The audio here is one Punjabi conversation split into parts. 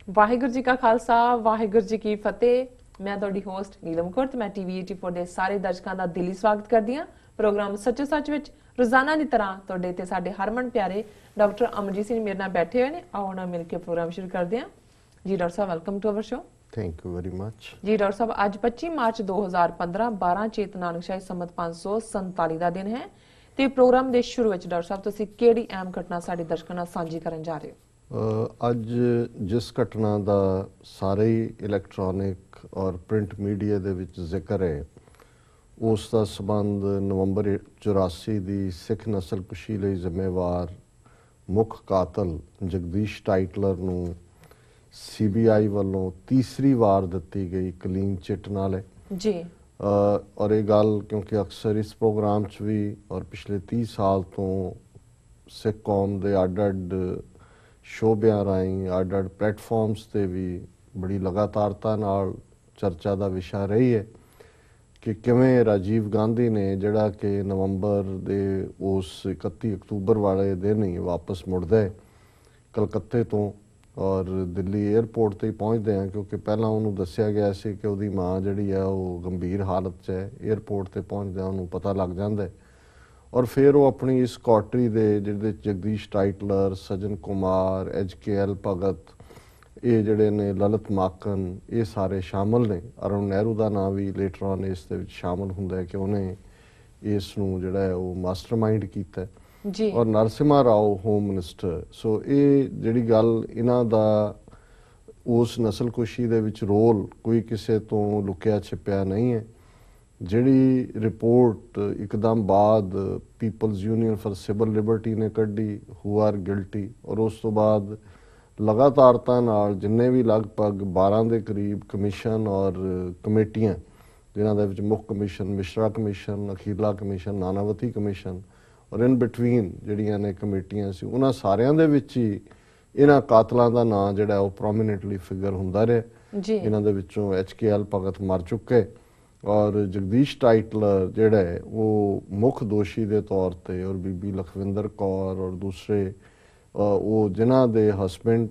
ਵਾਹਿਗੁਰੂ ਜੀ ਕਾ ਖਾਲਸਾ ਵਾਹਿਗੁਰੂ ਜੀ ਕੀ ਫਤਿਹ। ਮੈਂ ਤੁਹਾਡੀ ਹੋਸਟ ਨੀਲਮ ਕੌਰ ਤੇ ਮੈਂ ਟੀਵੀ 84 ਦੇ ਸਾਰੇ ਦਰਸ਼ਕਾਂ ਦਾ ਦਿਲੀ ਸਵਾਗਤ ਕਰਦੀ ਹਾਂ। ਪ੍ਰੋਗਰਾਮ ਸੱਚੋ ਸੱਚ ਵਿੱਚ ਰੋਜ਼ਾਨਾ ਦੀ ਤਰ੍ਹਾਂ ਤੁਹਾਡੇ ਤੇ ਸਾਡੇ ਹਰਮਨ ਪਿਆਰੇ ਡਾਕਟਰ ਅਮਰਜੀਤ ਸਿੰਘ ਮੇਰੇ ਨਾਲ ਬੈਠੇ ਹੋਏ ਨੇ। ਆਓ ਨਾ ਮਿਲ ਕੇ ਪ੍ਰੋਗਰਾਮ ਸ਼ੁਰੂ ਕਰਦੇ ਹਾਂ। ਜੀ ਡਾਕਟਰ ਸਾਹਿਬ, welcome to our show. Thank you very much. ਜੀ ਡਾਕਟਰ ਸਾਹਿਬ, ਅੱਜ 25 ਮਾਰਚ 2015 12 ਚੇਤ ਨਾਨਕਸ਼ਾਹੀ ਸੰਮਤ 547 ਦਾ ਦਿਨ ਹੈ ਤੇ ਪ੍ਰੋਗਰਾਮ ਦੇ ਸ਼ੁਰੂ ਵਿੱਚ ਡਾਕਟਰ ਸਾਹਿਬ ਤੁਸੀਂ ਕਿਹੜੀ ਅਹਿਮ ਘਟਨਾ ਸਾਡੇ ਦਰਸ਼ਕਾਂ ਨਾਲ ਸਾਂਝੀ ਕਰਨ ਜਾ ਰਹੇ ਹੋ? ਅੱਜ ਜਿਸ ਘਟਨਾ ਦਾ ਸਾਰੇ ਹੀ ਇਲੈਕਟ੍ਰੋਨਿਕ ਔਰ ਪ੍ਰਿੰਟ ਮੀਡੀਆ ਦੇ ਵਿੱਚ ਜ਼ਿਕਰ ਹੈ, ਉਸ ਦਾ ਸਬੰਧ ਨਵੰਬਰ 84 ਦੀ ਸਿੱਖ ਨਸਲਕੁਸ਼ੀ ਲਈ ਜ਼ਿੰਮੇਵਾਰ ਮੁੱਖ ਕਾਤਲ ਜਗਦੀਸ਼ ਟਾਈਟਲਰ ਨੂੰ CBI ਵੱਲੋਂ ਤੀਸਰੀ ਵਾਰ ਦਿੱਤੀ ਗਈ ਕਲੀਨ ਚਿੱਟ ਨਾਲ ਹੈ ਜੀ। ਔਰ ਇਹ ਗੱਲ ਕਿਉਂਕਿ ਅਕਸਰ ਇਸ ਪ੍ਰੋਗਰਾਮ 'ਚ ਵੀ ਔਰ ਪਿਛਲੇ 30 ਸਾਲ ਤੋਂ ਸਿੱਖ ਕੌਮ ਦੇ ਅੱਡ-ਅੱਡ ਸ਼ੋਬਿਆਂ ਰਾਹੀਂ ਅੱਡ-ਅੱਡ ਪਲੇਟਫਾਰਮਸ 'ਤੇ ਵੀ ਬੜੀ ਲਗਾਤਾਰਤਾ ਨਾਲ ਚਰਚਾ ਦਾ ਵਿਸ਼ਾ ਰਹੀ ਹੈ ਕਿ ਕਿਵੇਂ ਰਾਜੀਵ ਗਾਂਧੀ ਨੇ, ਜਿਹੜਾ ਕਿ ਨਵੰਬਰ ਦੇ ਉਸ 31 ਅਕਤੂਬਰ ਵਾਲੇ ਦਿਨ ਹੀ ਵਾਪਸ ਮੁੜਦਾ ਹੈ ਕਲਕੱਤੇ ਤੋਂ ਔਰ ਦਿੱਲੀ ਏਅਰਪੋਰਟ 'ਤੇ ਹੀ ਪਹੁੰਚਦੇ ਆ, ਕਿਉਂਕਿ ਪਹਿਲਾਂ ਉਹਨੂੰ ਦੱਸਿਆ ਗਿਆ ਸੀ ਕਿ ਉਹਦੀ ਮਾਂ ਜਿਹੜੀ ਆ ਉਹ ਗੰਭੀਰ ਹਾਲਤ 'ਚ ਹੈ। ਏਅਰਪੋਰਟ 'ਤੇ ਪਹੁੰਚਦਿਆਂ ਉਹਨੂੰ ਪਤਾ ਲੱਗ ਜਾਂਦਾ ਔਰ ਫਿਰ ਉਹ ਆਪਣੀ ਇਸ ਸਕੁਆਡਰੀ ਦੇ ਜਿਹਦੇ ਜਗਦੀਸ਼ ਟਾਈਟਲਰ, ਸਜਨ ਕੁਮਾਰ, HKL ਭਗਤ, ਇਹ ਜਿਹੜੇ ਨੇ ਲਲਿਤ ਮਾਕਨ, ਇਹ ਸਾਰੇ ਸ਼ਾਮਲ ਨੇ। ਅਰੁਣ ਨਹਿਰੂ ਦਾ ਨਾਂ ਵੀ ਲੇਟਰ ਔਨ ਇਸ ਦੇ ਵਿੱਚ ਸ਼ਾਮਲ ਹੁੰਦਾ ਹੈ ਕਿ ਉਹਨੇ ਇਸ ਨੂੰ ਜਿਹੜਾ ਹੈ ਉਹ ਮਾਸਟਰਮਾਈਂਡ ਕੀਤਾ ਜੀ। ਔਰ ਨਰਸਿਮਹਾ ਰਾਓ ਹੋਮ ਮਿਨਿਸਟਰ। ਸੋ ਇਹ ਜਿਹੜੀ ਗੱਲ ਇਹਨਾਂ ਦਾ ਉਸ ਨਸਲਕੁਸ਼ੀ ਦੇ ਵਿੱਚ ਰੋਲ ਕੋਈ ਕਿਸੇ ਤੋਂ ਲੁਕਿਆ ਛਿਪਿਆ ਨਹੀਂ ਹੈ। ਜਿਹੜੀ ਰਿਪੋਰਟ ਇੱਕਦਮ ਬਾਅਦ People's Union for Civil Liberty ਨੇ ਕੱਢੀ, ਹੂ ਆਰ ਗਿਲਟੀ, ਔਰ ਉਸ ਤੋਂ ਬਾਅਦ ਲਗਾਤਾਰਤਾ ਨਾਲ ਜਿੰਨੇ ਵੀ ਲਗਭਗ 12 ਦੇ ਕਰੀਬ ਕਮਿਸ਼ਨ ਔਰ ਕਮੇਟੀਆਂ, ਜਿਨ੍ਹਾਂ ਦੇ ਵਿੱਚ ਮੁੱਖ ਕਮਿਸ਼ਨ ਮਿਸ਼ਰਾ ਕਮਿਸ਼ਨ, ਅਖੀਰਲਾ ਕਮਿਸ਼ਨ ਨਾਨਾਵਤੀ ਕਮਿਸ਼ਨ ਔਰ ਇਨ ਬਿਟਵੀਨ ਜਿਹੜੀਆਂ ਨੇ ਕਮੇਟੀਆਂ ਸੀ, ਉਹਨਾਂ ਸਾਰਿਆਂ ਦੇ ਵਿੱਚ ਹੀ ਇਹਨਾਂ ਕਾਤਲਾਂ ਦਾ ਨਾਂ ਜਿਹੜਾ ਉਹ ਪ੍ਰੋਮੀਨੈਂਟਲੀ ਫਿਗਰ ਹੁੰਦਾ ਰਿਹਾ ਜੀ। ਇਹਨਾਂ ਦੇ ਵਿੱਚੋਂ HKL ਭਗਤ ਮਰ ਚੁੱਕੇ ਔਰ ਜਗਦੀਸ਼ ਟਾਈਟਲਰ ਜਿਹੜਾ ਹੈ ਉਹ ਮੁੱਖ ਦੋਸ਼ੀ ਦੇ ਤੌਰ ਤੇ, ਔਰ ਬੀਬੀ ਲਖਵਿੰਦਰ ਕੌਰ ਔਰ ਦੂਸਰੇ ਉਹ ਜਿਨ੍ਹਾਂ ਦੇ ਹਸਬੈਂਡ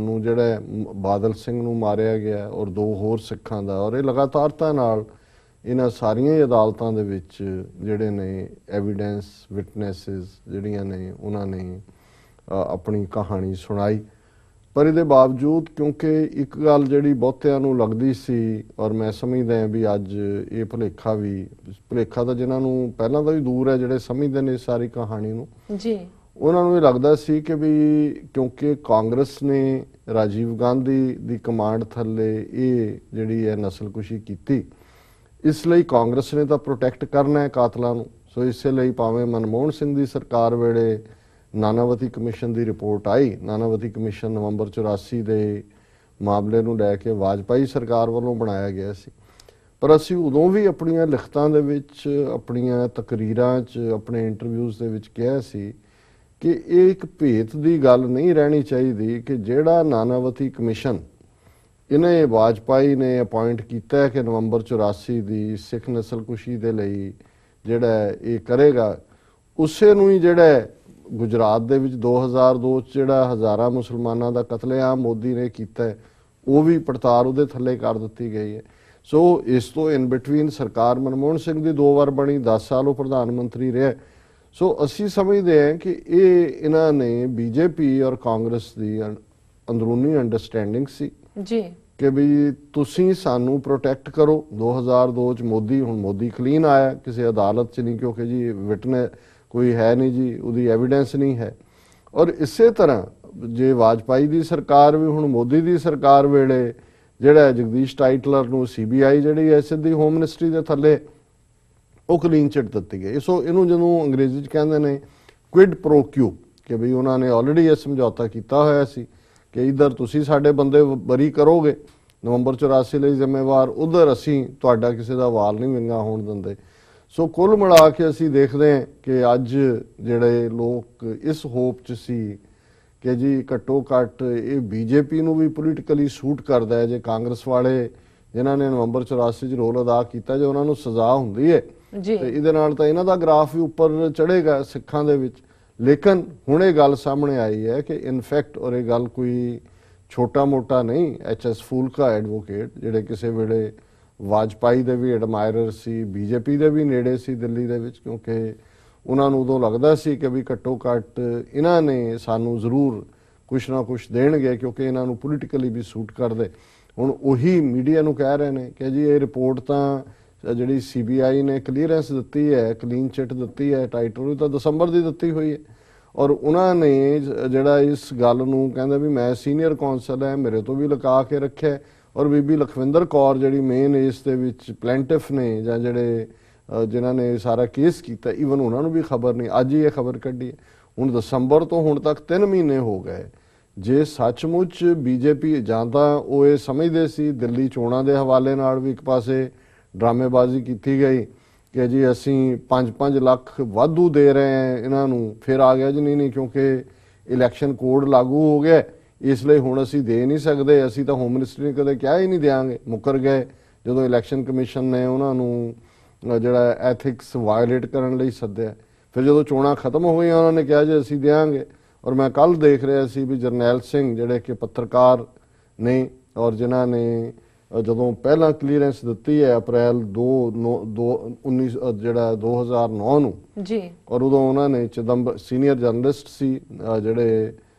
ਨੂੰ ਜਿਹੜਾ ਬਾਦਲ ਸਿੰਘ ਨੂੰ ਮਾਰਿਆ ਗਿਆ ਔਰ 2 ਹੋਰ ਸਿੱਖਾਂ ਦਾ। ਔਰ ਇਹ ਲਗਾਤਾਰਤਾ ਨਾਲ ਇਹਨਾਂ ਸਾਰੀਆਂ ਹੀ ਅਦਾਲਤਾਂ ਦੇ ਵਿੱਚ ਜਿਹੜੇ ਨੇ ਐਵੀਡੈਂਸ ਵਿਟਨੈਸਿਸ ਜਿਹੜੀਆਂ ਨੇ ਉਹਨਾਂ ਨੇ ਆਪਣੀ ਕਹਾਣੀ ਸੁਣਾਈ। ਪਰ ਇਹਦੇ ਬਾਵਜੂਦ ਕਿਉਂਕਿ ਇੱਕ ਗੱਲ ਜਿਹੜੀ ਬਹੁਤਿਆਂ ਨੂੰ ਲੱਗਦੀ ਸੀ ਔਰ ਮੈਂ ਸਮਝਦਾ ਹਾਂ ਵੀ ਅੱਜ ਇਹ ਭੁਲੇਖਾ ਤਾਂ ਜਿਨ੍ਹਾਂ ਨੂੰ ਪਹਿਲਾਂ ਤਾਂ ਵੀ ਦੂਰ ਹੈ, ਜਿਹੜੇ ਸਮਝਦੇ ਨੇ ਸਾਰੀ ਕਹਾਣੀ ਨੂੰ ਜੀ, ਉਹਨਾਂ ਨੂੰ ਇਹ ਲੱਗਦਾ ਸੀ ਕਿ ਵੀ ਕਿਉਂਕਿ ਕਾਂਗਰਸ ਨੇ ਰਾਜੀਵ ਗਾਂਧੀ ਦੀ ਕਮਾਂਡ ਥੱਲੇ ਇਹ ਜਿਹੜੀ ਹੈ ਨਸਲਕੁਸ਼ੀ ਕੀਤੀ, ਇਸ ਲਈ ਕਾਂਗਰਸ ਨੇ ਤਾਂ ਪ੍ਰੋਟੈਕਟ ਕਰਨਾ ਹੈ ਕਾਤਲਾਂ ਨੂੰ। ਸੋ ਇਸੇ ਲਈ ਭਾਵੇਂ ਮਨਮੋਹਨ ਸਿੰਘ ਦੀ ਸਰਕਾਰ ਵੇਲੇ ਨਾਨਾਵਤੀ ਕਮਿਸ਼ਨ ਦੀ ਰਿਪੋਰਟ ਆਈ, ਨਾਨਾਵਤੀ ਕਮਿਸ਼ਨ ਨਵੰਬਰ 84 ਦੇ ਮਾਮਲੇ ਨੂੰ ਲੈ ਕੇ ਵਾਜਪਾਈ ਸਰਕਾਰ ਵੱਲੋਂ ਬਣਾਇਆ ਗਿਆ ਸੀ, ਪਰ ਅਸੀਂ ਉਦੋਂ ਵੀ ਆਪਣੀਆਂ ਲਿਖਤਾਂ ਦੇ ਵਿੱਚ, ਆਪਣੀਆਂ ਤਕਰੀਰਾਂ 'ਚ, ਆਪਣੇ ਇੰਟਰਵਿਊਜ਼ ਦੇ ਵਿੱਚ ਕਿਹਾ ਸੀ ਕਿ ਇਹ ਇੱਕ ਭੇਤ ਦੀ ਗੱਲ ਨਹੀਂ ਰਹਿਣੀ ਚਾਹੀਦੀ ਕਿ ਜਿਹੜਾ ਨਾਨਾਵਤੀ ਕਮਿਸ਼ਨ ਇਹਨੇ ਵਾਜਪਾਈ ਨੇ ਅਪਾਇੰਟ ਕੀਤਾ ਹੈ ਕਿ ਨਵੰਬਰ 84 ਦੀ ਸਿੱਖ ਨਸਲਕੁਸ਼ੀ ਦੇ ਲਈ ਜਿਹੜਾ ਇਹ ਕਰੇਗਾ, ਉਸੇ ਨੂੰ ਹੀ ਜਿਹੜਾ ਗੁਜਰਾਤ ਦੇ ਵਿੱਚ 2002 'ਚ ਜਿਹੜਾ ਹਜ਼ਾਰਾਂ ਮੁਸਲਮਾਨਾਂ ਦਾ ਕਤਲੇਆਮ ਮੋਦੀ ਨੇ ਕੀਤਾ ਉਹ ਵੀ ਪੜਤਾਲ ਉਹਦੇ ਥੱਲੇ ਕਰ ਦਿੱਤੀ ਗਈ ਹੈ। ਸੋ ਇਸ ਤੋਂ ਇਨ ਬਿਟਵੀਨ ਸਰਕਾਰ ਮਨਮੋਹਨ ਸਿੰਘ ਦੀ 2 ਵਾਰ ਬਣੀ, 10 ਸਾਲ ਉਹ ਪ੍ਰਧਾਨ ਮੰਤਰੀ ਰਿਹਾ। ਸੋ ਅਸੀਂ ਸਮਝਦੇ ਹਾਂ ਕਿ ਇਹ ਇਹਨਾਂ ਨੇ BJP ਔਰ ਕਾਂਗਰਸ ਦੀ ਅੰਦਰੂਨੀ ਅੰਡਰਸਟੈਂਡਿੰਗ ਸੀ ਜੀ ਕਿ ਵੀ ਤੁਸੀਂ ਸਾਨੂੰ ਪ੍ਰੋਟੈਕਟ ਕਰੋ। 2002 'ਚ ਹੁਣ ਮੋਦੀ ਕਲੀਨ ਆਇਆ, ਕਿਸੇ ਅਦਾਲਤ 'ਚ ਨਹੀਂ, ਕਿਉਂਕਿ ਜੀ ਵਿਟਨੈਸ ਕੋਈ ਹੈ ਨਹੀਂ ਜੀ, ਉਹਦੀ ਐਵੀਡੈਂਸ ਨਹੀਂ ਹੈ। ਔਰ ਇਸੇ ਤਰ੍ਹਾਂ ਜੇ ਵਾਜਪਾਈ ਦੀ ਸਰਕਾਰ ਵੀ ਹੁਣ ਮੋਦੀ ਦੀ ਸਰਕਾਰ ਵੇਲੇ ਜਿਹੜਾ ਜਗਦੀਸ਼ ਟਾਈਟਲਰ ਨੂੰ CBI ਜਿਹੜੀ ਹੈ ਸਿੱਧੀ ਹੋਮ ਮਿਨਿਸਟਰੀ ਦੇ ਥੱਲੇ ਉਹ ਕਲੀਨ ਚਿੱਟ ਦਿੱਤੀ ਗਈ। ਸੋ ਇਹਨੂੰ ਜਦੋਂ ਅੰਗਰੇਜ਼ੀ 'ਚ ਕਹਿੰਦੇ ਨੇ ਕੁਇਡ ਪ੍ਰੋ ਕਿਊ, ਕਿ ਵੀ ਉਹਨਾਂ ਨੇ ਆਲਰੇਡੀ ਇਹ ਸਮਝੌਤਾ ਕੀਤਾ ਹੋਇਆ ਸੀ ਕਿ ਇੱਧਰ ਤੁਸੀਂ ਸਾਡੇ ਬੰਦੇ ਬਰੀ ਕਰੋਗੇ ਨਵੰਬਰ 84 ਲਈ ਜ਼ਿੰਮੇਵਾਰ, ਉਧਰ ਅਸੀਂ ਤੁਹਾਡਾ ਕਿਸੇ ਦਾ ਵਾਲ ਨਹੀਂ ਵਿੰਗਾ ਹੋਣ ਦਿੰਦੇ। ਸੋ ਕੁੱਲ ਮਿਲਾ ਕੇ ਅਸੀਂ ਦੇਖਦੇ ਹਾਂ ਕਿ ਅੱਜ ਜਿਹੜੇ ਲੋਕ ਇਸ ਹੋਪ 'ਚ ਸੀ ਕਿ ਜੀ ਘੱਟੋ ਘੱਟ ਇਹ BJP ਨੂੰ ਵੀ ਪੋਲੀਟੀਕਲੀ ਸੂਟ ਕਰਦਾ ਹੈ ਜੇ ਕਾਂਗਰਸ ਵਾਲੇ ਜਿਨ੍ਹਾਂ ਨੇ ਨਵੰਬਰ 84 'ਚ ਰੋਲ ਅਦਾ ਕੀਤਾ, ਜੇ ਉਹਨਾਂ ਨੂੰ ਸਜ਼ਾ ਹੁੰਦੀ ਹੈ ਤੇ ਇਹਦੇ ਨਾਲ ਤਾਂ ਇਹਨਾਂ ਦਾ ਗ੍ਰਾਫ ਵੀ ਉੱਪਰ ਚੜ੍ਹੇਗਾ ਸਿੱਖਾਂ ਦੇ ਵਿੱਚ। ਲੇਕਿਨ ਹੁਣ ਇਹ ਗੱਲ ਸਾਹਮਣੇ ਆਈ ਹੈ ਕਿ ਇਨਫੈਕਟ, ਔਰ ਇਹ ਗੱਲ ਕੋਈ ਛੋਟਾ ਮੋਟਾ ਨਹੀਂ। HS ਫੂਲਕਾ ਐਡਵੋਕੇਟ, ਜਿਹੜੇ ਕਿਸੇ ਵੇਲੇ ਵਾਜਪਾਈ ਦੇ ਵੀ ਐਡਮਾਇਰਰ ਸੀ, BJP ਦੇ ਵੀ ਨੇੜੇ ਸੀ ਦਿੱਲੀ ਦੇ ਵਿੱਚ, ਕਿਉਂਕਿ ਉਹਨਾਂ ਨੂੰ ਉਦੋਂ ਲੱਗਦਾ ਸੀ ਕਿ ਵੀ ਘੱਟੋ ਘੱਟ ਇਹਨਾਂ ਨੇ ਸਾਨੂੰ ਜ਼ਰੂਰ ਕੁਛ ਨਾ ਕੁਛ ਦੇਣਗੇ, ਕਿਉਂਕਿ ਇਹਨਾਂ ਨੂੰ ਪੋਲੀਟੀਕਲੀ ਵੀ ਸੂਟ ਕਰਦੇ। ਹੁਣ ਉਹੀ ਮੀਡੀਆ ਨੂੰ ਕਹਿ ਰਹੇ ਨੇ ਕਿ ਜੀ ਇਹ ਰਿਪੋਰਟ ਤਾਂ ਜਿਹੜੀ CBI ਨੇ ਕਲੀਅਰੈਂਸ ਦਿੱਤੀ ਹੈ, ਕਲੀਨ ਚਿੱਟ ਦਿੱਤੀ ਹੈ, ਟਾਈਟਲ ਨੂੰ ਤਾਂ ਦਸੰਬਰ ਦੀ ਦਿੱਤੀ ਹੋਈ ਹੈ। ਔਰ ਉਹਨਾਂ ਨੇ ਜਿਹੜਾ ਇਸ ਗੱਲ ਨੂੰ ਕਹਿੰਦਾ ਵੀ ਮੈਂ ਸੀਨੀਅਰ ਕੌਂਸਲ ਹੈ, ਮੇਰੇ ਤੋਂ ਵੀ ਲੁਕਾ ਕੇ ਰੱਖਿਆ। ਔਰ ਬੀਬੀ ਲਖਵਿੰਦਰ ਕੌਰ ਜਿਹੜੀ ਮੇਨ ਇਸ ਦੇ ਵਿੱਚ ਪਲੈਂਟਿਫ ਨੇ, ਜਾਂ ਜਿਹੜੇ ਜਿਨ੍ਹਾਂ ਨੇ ਸਾਰਾ ਕੇਸ ਕੀਤਾ, ਈਵਨ ਉਹਨਾਂ ਨੂੰ ਵੀ ਖਬਰ ਨਹੀਂ, ਅੱਜ ਹੀ ਇਹ ਖਬਰ ਕੱਢੀ ਹੈ। ਹੁਣ ਦਸੰਬਰ ਤੋਂ ਹੁਣ ਤੱਕ 3 ਮਹੀਨੇ ਹੋ ਗਏ। ਜੇ ਸੱਚਮੁੱਚ BJP ਜਾਂ ਤਾਂ ਉਹ ਇਹ ਸਮਝਦੇ ਸੀ, ਦਿੱਲੀ ਚੋਣਾਂ ਦੇ ਹਵਾਲੇ ਨਾਲ ਵੀ ਇੱਕ ਪਾਸੇ ਡਰਾਮੇਬਾਜ਼ੀ ਕੀਤੀ ਗਈ ਕਿ ਜੀ ਅਸੀਂ 5-5 ਲੱਖ ਵਾਧੂ ਦੇ ਰਹੇ ਹਾਂ ਇਹਨਾਂ ਨੂੰ, ਫਿਰ ਆ ਗਿਆ ਜੀ ਨਹੀਂ ਕਿਉਂਕਿ ਇਲੈਕਸ਼ਨ ਕੋਡ ਲਾਗੂ ਹੋ ਗਿਆ, ਇਸ ਲਈ ਹੁਣ ਅਸੀਂ ਦੇ ਨਹੀਂ ਸਕਦੇ, ਅਸੀਂ ਤਾਂ ਹੋਮ ਮਿਨਿਸਟਰ ਨੇ ਕਦੇ ਕਿਹਾ ਹੀ ਨਹੀਂ ਦਿਆਂਗੇ, ਮੁੱਕਰ ਗਏ ਜਦੋਂ ਇਲੈਕਸ਼ਨ ਕਮਿਸ਼ਨ ਨੇ ਉਹਨਾਂ ਨੂੰ ਜਿਹੜਾ ਐਥਿਕਸ ਵਾਇਲੇਟ ਕਰਨ ਲਈ ਸੱਦਿਆ। ਫਿਰ ਜਦੋਂ ਚੋਣਾਂ ਖਤਮ ਹੋ ਗਈਆਂ ਉਹਨਾਂ ਨੇ ਕਿਹਾ ਜੀ ਅਸੀਂ ਦਿਆਂਗੇ। ਔਰ ਮੈਂ ਕੱਲ ਦੇਖ ਰਿਹਾ ਸੀ ਵੀ ਜਰਨੈਲ ਸਿੰਘ ਜਿਹੜੇ ਕਿ ਪੱਤਰਕਾਰ ਨੇ, ਔਰ ਜਿਨ੍ਹਾਂ ਨੇ ਜਦੋਂ ਪਹਿਲਾਂ ਕਲੀਅਰੈਂਸ ਦਿੱਤੀ ਹੈ ਅਪ੍ਰੈਲ 2009 ਨੂੰ ਜੀ, ਔਰ ਉਦੋਂ ਉਹਨਾਂ ਨੇ ਸੀਨੀਅਰ ਜਰਨਲਿਸਟ ਸੀ ਜਿਹੜੇ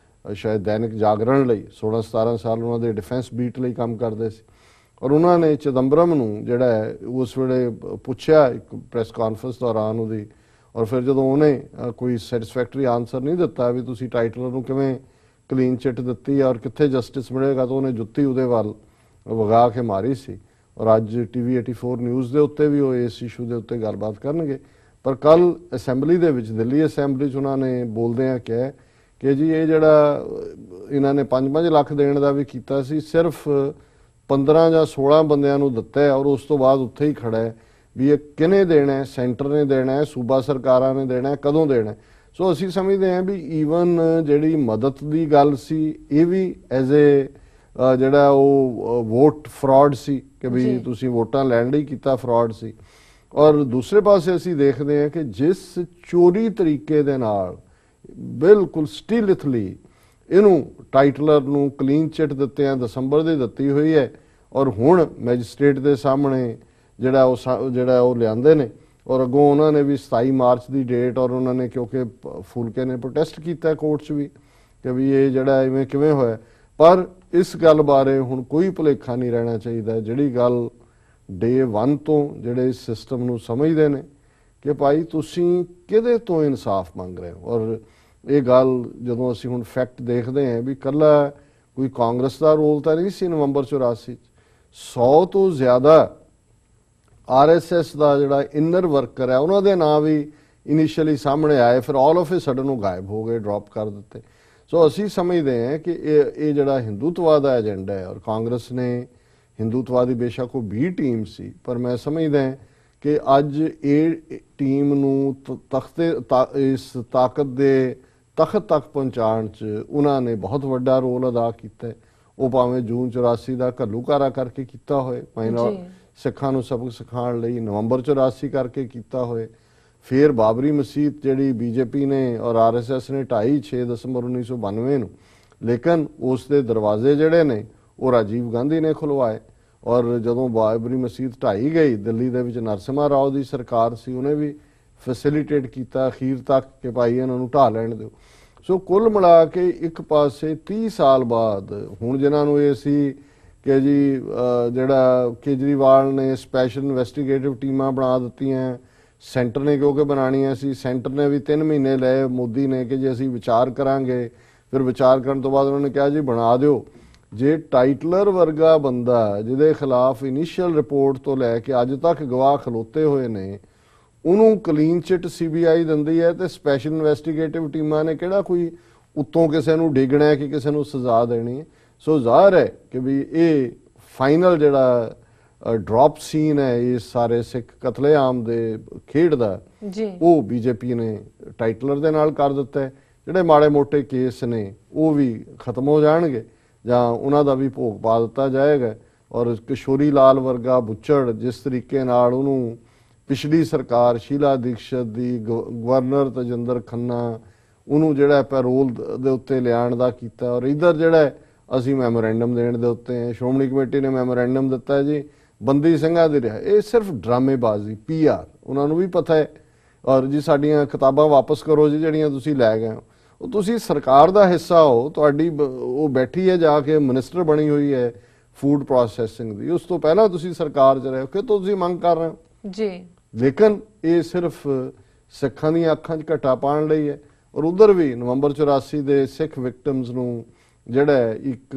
ਸ਼ਾਇਦ ਦੈਨਿਕ ਜਾਗਰਣ ਲਈ 16-17 ਸਾਲ ਉਹਨਾਂ ਦੇ ਡਿਫੈਂਸ ਬੀਟ ਲਈ ਕੰਮ ਕਰਦੇ ਸੀ। ਔਰ ਉਹਨਾਂ ਨੇ ਚਿਦੰਬਰਮ ਨੂੰ ਜਿਹੜਾ ਉਸ ਵੇਲੇ ਪੁੱਛਿਆ ਇੱਕ ਪ੍ਰੈਸ ਕਾਨਫਰੰਸ ਦੌਰਾਨ ਉਹਦੀ, ਔਰ ਫਿਰ ਜਦੋਂ ਉਹਨੇ ਕੋਈ ਸੈਟੀਸਫੈਕਟਰੀ ਆਨਸਰ ਨਹੀਂ ਦਿੱਤਾ ਵੀ ਤੁਸੀਂ ਟਾਈਟਲਰ ਨੂੰ ਕਿਵੇਂ ਕਲੀਨ ਚਿੱਟ ਦਿੱਤੀ ਔਰ ਕਿੱਥੇ ਜਸਟਿਸ ਮਿਲੇਗਾ, ਤਾਂ ਉਹਨੇ ਜੁੱਤੀ ਉਹਦੇ ਵੱਲ ਵਗਾ ਕੇ ਮਾਰੀ ਸੀ। ਔਰ ਅੱਜ TV 84 ਨਿਊਜ਼ ਦੇ ਉੱਤੇ ਵੀ ਉਹ ਇਸ ਇਸ਼ੂ ਦੇ ਉੱਤੇ ਗੱਲਬਾਤ ਕਰਨਗੇ। ਪਰ ਕੱਲ ਅਸੈਂਬਲੀ ਦੇ ਵਿੱਚ, ਦਿੱਲੀ ਅਸੈਂਬਲੀ 'ਚ ਉਹਨਾਂ ਨੇ ਬੋਲਦਿਆਂ ਕਿਹਾ ਕਿ ਜੀ ਇਹ ਜਿਹੜਾ ਇਹਨਾਂ ਨੇ 5-5 ਲੱਖ ਦੇਣ ਦਾ ਵੀ ਕੀਤਾ ਸੀ, ਸਿਰਫ 15 ਜਾਂ 16 ਬੰਦਿਆਂ ਨੂੰ ਦਿੱਤਾ ਹੈ, ਔਰ ਉਸ ਤੋਂ ਬਾਅਦ ਉੱਥੇ ਹੀ ਖੜਾ ਹੈ ਵੀ ਇਹ ਕਿਹਨੇ ਦੇਣਾ, ਸੈਂਟਰ ਨੇ ਦੇਣਾ ਹੈ, ਸੂਬਾ ਸਰਕਾਰਾਂ ਨੇ ਦੇਣਾ ਹੈ, ਕਦੋਂ ਦੇਣਾ। ਸੋ ਅਸੀਂ ਸਮਝਦੇ ਹਾਂ ਵੀ ਈਵਨ ਜਿਹੜੀ ਮਦਦ ਦੀ ਗੱਲ ਸੀ ਇਹ ਵੀ ਐਜ਼ ਏ ਜਿਹੜਾ ਉਹ ਵੋਟ ਫਰਾਡ ਸੀ ਕਿ ਵੀ ਤੁਸੀਂ ਵੋਟਾਂ ਲੈਣ ਲਈ ਕੀਤਾ, ਫਰਾਡ ਸੀ। ਔਰ ਦੂਸਰੇ ਪਾਸੇ ਅਸੀਂ ਦੇਖਦੇ ਹਾਂ ਕਿ ਜਿਸ ਚੋਰੀ ਤਰੀਕੇ ਦੇ ਨਾਲ ਬਿਲਕੁਲ ਸਟੀਲਥਲੀ ਇਹਨੂੰ ਟਾਈਟਲਰ ਨੂੰ ਕਲੀਨ ਚਿੱਟ ਦਿੱਤੇ ਆ, ਦਸੰਬਰ ਦੀ ਦਿੱਤੀ ਹੋਈ ਹੈ, ਔਰ ਹੁਣ ਮੈਜਿਸਟ੍ਰੇਟ ਦੇ ਸਾਹਮਣੇ ਜਿਹੜਾ ਉਹ ਲਿਆਂਦੇ ਨੇ। ਔਰ ਅੱਗੋਂ ਉਹਨਾਂ ਨੇ ਵੀ 27 ਮਾਰਚ ਦੀ ਡੇਟ, ਔਰ ਉਹਨਾਂ ਨੇ ਕਿਉਂਕਿ ਫੂਲਕੇ ਨੇ ਪ੍ਰੋਟੈਸਟ ਕੀਤਾ ਕੋਰਟ 'ਚ ਵੀ ਕਿ ਵੀ ਇਹ ਜਿਹੜਾ ਇਵੇਂ ਕਿਵੇਂ ਹੋਇਆ। ਪਰ ਇਸ ਗੱਲ ਬਾਰੇ ਹੁਣ ਕੋਈ ਭੁਲੇਖਾ ਨਹੀਂ ਰਹਿਣਾ ਚਾਹੀਦਾ। ਜਿਹੜੀ ਗੱਲ ਡੇ 1 ਤੋਂ ਜਿਹੜੇ ਇਸ ਸਿਸਟਮ ਨੂੰ ਸਮਝਦੇ ਨੇ ਕਿ ਭਾਈ ਤੁਸੀਂ ਕਿਹਦੇ ਤੋਂ ਇਨਸਾਫ ਮੰਗ ਰਹੇ ਹੋ, ਔਰ ਇਹ ਗੱਲ ਜਦੋਂ ਅਸੀਂ ਹੁਣ ਫੈਕਟ ਦੇਖਦੇ ਹਾਂ ਵੀ ਇਕੱਲਾ ਕੋਈ ਕਾਂਗਰਸ ਦਾ ਰੋਲ ਤਾਂ ਨਹੀਂ ਸੀ ਨਵੰਬਰ 84 'ਚ, 100 ਤੋਂ ਜ਼ਿਆਦਾ RSS ਦਾ ਜਿਹੜਾ ਇਨਰ ਵਰਕਰ ਹੈ ਉਹਨਾਂ ਦੇ ਨਾਂ ਵੀ ਇਨੀਸ਼ੀਅਲੀ ਸਾਹਮਣੇ ਆਏ, ਫਿਰ ਆਲ ਆਫ ਏ ਸਡਨ ਉਹ ਗਾਇਬ ਹੋ ਗਏ, ਡ੍ਰੌਪ ਕਰ ਦਿੱਤੇ। ਸੋ ਅਸੀਂ ਸਮਝਦੇ ਹਾਂ ਕਿ ਇਹ ਜਿਹੜਾ ਹਿੰਦੂਤਵਾ ਦਾ ਏਜੰਡਾ ਹੈ, ਔਰ ਕਾਂਗਰਸ ਨੇ ਹਿੰਦੂਤਵਾ ਦੀ ਬੇਸ਼ੱਕ ਉਹ B ਟੀਮ ਸੀ, ਪਰ ਮੈਂ ਸਮਝਦਾ ਕਿ ਅੱਜ ਇਹ ਟੀਮ ਨੂੰ ਇਸ ਤਾਕਤ ਦੇ ਤਖਤ ਤੱਕ ਪਹੁੰਚਾਉਣ 'ਚ ਉਹਨਾਂ ਨੇ ਬਹੁਤ ਵੱਡਾ ਰੋਲ ਅਦਾ ਕੀਤਾ। ਉਹ ਭਾਵੇਂ ਜੂਨ 84 ਦਾ ਘੱਲੂਘਾਰਾ ਕਰਕੇ ਕੀਤਾ ਹੋਏ, ਭਾਵੇਂ ਸਿੱਖਾਂ ਨੂੰ ਸਬਕ ਸਿਖਾਉਣ ਲਈ ਨਵੰਬਰ 84 ਕਰਕੇ ਕੀਤਾ ਹੋਏ, ਫਿਰ ਬਾਬਰੀ ਮਸਜਿਦ ਜਿਹੜੀ BJP ਨੇ ਔਰ RSS ਨੇ ਢਾਈ 6 ਦਸੰਬਰ 1992 ਨੂੰ, ਲੇਕਿਨ ਉਸ ਦੇ ਦਰਵਾਜ਼ੇ ਜਿਹੜੇ ਨੇ ਉਹ ਰਾਜੀਵ ਗਾਂਧੀ ਨੇ ਖੁਲਵਾਏ। ਔਰ ਜਦੋਂ ਬਾਬਰੀ ਮਸਜਿਦ ਢਾਈ ਗਈ ਦਿੱਲੀ ਦੇ ਵਿੱਚ, ਨਰਸਿਮਹਾ ਰਾਓ ਦੀ ਸਰਕਾਰ ਸੀ, ਉਹਨੇ ਵੀ ਫੈਸਿਲੀਟੇਟ ਕੀਤਾ ਅਖੀਰ ਤੱਕ ਕਿ ਭਾਈ ਇਹਨਾਂ ਨੂੰ ਢਾਹ ਲੈਣ ਦਿਓ। ਸੋ ਕੁੱਲ ਮਿਲਾ ਕੇ ਇੱਕ ਪਾਸੇ 30 ਸਾਲ ਬਾਅਦ ਹੁਣ ਜਿਨ੍ਹਾਂ ਨੂੰ ਇਹ ਸੀ ਕਿ ਜੀ ਜਿਹੜਾ ਕੇਜਰੀਵਾਲ ਨੇ ਸਪੈਸ਼ਲ ਇਨਵੈਸਟੀਗੇਟਿਵ ਟੀਮਾਂ ਬਣਾ ਦਿੱਤੀਆਂ, ਸੈਂਟਰ ਨੇ ਕਿਉਂਕਿ ਬਣਾਉਣੀਆਂ ਸੀ, ਸੈਂਟਰ ਨੇ ਵੀ 3 ਮਹੀਨੇ ਲਏ ਮੋਦੀ ਨੇ ਕਿ ਜੀ ਅਸੀਂ ਵਿਚਾਰ ਕਰਾਂਗੇ। ਫਿਰ ਵਿਚਾਰ ਕਰਨ ਤੋਂ ਬਾਅਦ ਉਹਨਾਂ ਨੇ ਕਿਹਾ ਜੀ ਬਣਾ ਦਿਓ। ਜੇ ਟਾਈਟਲਰ ਵਰਗਾ ਬੰਦਾ ਜਿਹਦੇ ਖਿਲਾਫ ਇਨੀਸ਼ੀਅਲ ਰਿਪੋਰਟ ਤੋਂ ਲੈ ਕੇ ਅੱਜ ਤੱਕ ਗਵਾਹ ਖਲੋਤੇ ਹੋਏ ਨੇ, ਉਹਨੂੰ ਕਲੀਨ ਚਿੱਟ CBI ਦਿੰਦੀ ਹੈ ਤੇ ਸਪੈਸ਼ਲ ਇਨਵੈਸਟੀਗੇਟਿਵ ਟੀਮਾਂ ਨੇ ਕਿਹੜਾ ਕੋਈ ਉੱਤੋਂ ਕਿਸੇ ਨੂੰ ਡਿੱਗਣਾ ਹੈ ਕਿ ਕਿਸੇ ਨੂੰ ਸਜ਼ਾ ਦੇਣੀ ਹੈ। ਸੋ ਜ਼ਾਹਰ ਹੈ ਕਿ ਵੀ ਇਹ ਫਾਈਨਲ ਜਿਹੜਾ ਡ੍ਰੌਪ ਸੀਨ ਹੈ ਇਸ ਸਾਰੇ ਸਿੱਖ ਕਤਲੇਆਮ ਦੇ ਖੇਡ ਦਾ, ਉਹ BJP ਨੇ ਟਾਈਟਲਰ ਦੇ ਨਾਲ ਕਰ ਦਿੱਤਾ ਹੈ। ਜਿਹੜੇ ਮਾੜੇ ਮੋਟੇ ਕੇਸ ਨੇ ਉਹ ਵੀ ਖਤਮ ਹੋ ਜਾਣਗੇ ਜਾਂ ਉਹਨਾਂ ਦਾ ਵੀ ਭੋਗ ਪਾ ਦਿੱਤਾ ਜਾਏਗਾ। ਔਰ ਕਿਸ਼ੋਰੀ ਲਾਲ ਵਰਗਾ ਬੁੱਚੜ ਜਿਸ ਤਰੀਕੇ ਨਾਲ ਉਹਨੂੰ ਪਿਛਲੀ ਸਰਕਾਰ ਸ਼ੀਲਾ ਦੀਕਸ਼ਤ ਦੀ, ਗਵਰਨਰ ਤਜਿੰਦਰ ਖੰਨਾ, ਉਹਨੂੰ ਜਿਹੜਾ ਪੈਰੋਲ ਦੇ ਉੱਤੇ ਲਿਆਉਣ ਦਾ ਕੀਤਾ, ਔਰ ਇੱਧਰ ਜਿਹੜਾ ਅਸੀਂ ਮੈਮੋਰੈਂਡਮ ਦੇਣ ਦੇ ਉੱਤੇ ਹੈ। ਸ਼੍ਰੋਮਣੀ ਕਮੇਟੀ ਨੇ ਮੈਮੋਰੈਂਡਮ ਦਿੱਤਾ ਜੀ ਬੰਦੀ ਸਿੰਘਾਂ ਦੀ ਰਿਹਾ। ਇਹ ਸਿਰਫ ਡਰਾਮੇਬਾਜ਼ੀ, PR, ਉਹਨਾਂ ਨੂੰ ਵੀ ਪਤਾ ਹੈ। ਔਰ ਜੀ ਸਾਡੀਆਂ ਕਿਤਾਬਾਂ ਵਾਪਸ ਕਰੋ ਜੀ ਜਿਹੜੀਆਂ ਤੁਸੀਂ ਲੈ ਗਏ ਹੋ। ਉਹ ਤੁਸੀਂ ਸਰਕਾਰ ਦਾ ਹਿੱਸਾ ਹੋ, ਤੁਹਾਡੀ ਉਹ ਬੈਠੀ ਹੈ ਜਾ ਕੇ ਮਿਨਿਸਟਰ ਬਣੀ ਹੋਈ ਹੈ ਫੂਡ ਪ੍ਰੋਸੈਸਿੰਗ ਦੀ, ਉਸ ਤੋਂ ਪਹਿਲਾਂ ਤੁਸੀਂ ਸਰਕਾਰ 'ਚ ਰਹੇ ਹੋ, ਕਿ ਤੁਸੀਂ ਮੰਗ ਕਰ ਰਹੇ ਹੋ ਜੀ। ਲੇਕਿਨ ਇਹ ਸਿਰਫ ਸਿੱਖਾਂ ਦੀਆਂ ਅੱਖਾਂ 'ਚ ਘੱਟਾ ਪਾਉਣ ਲਈ ਹੈ। ਔਰ ਉਧਰ ਵੀ ਨਵੰਬਰ 84 ਦੇ ਸਿੱਖ ਵਿਕਟਮਸ ਨੂੰ ਜਿਹੜਾ ਇੱਕ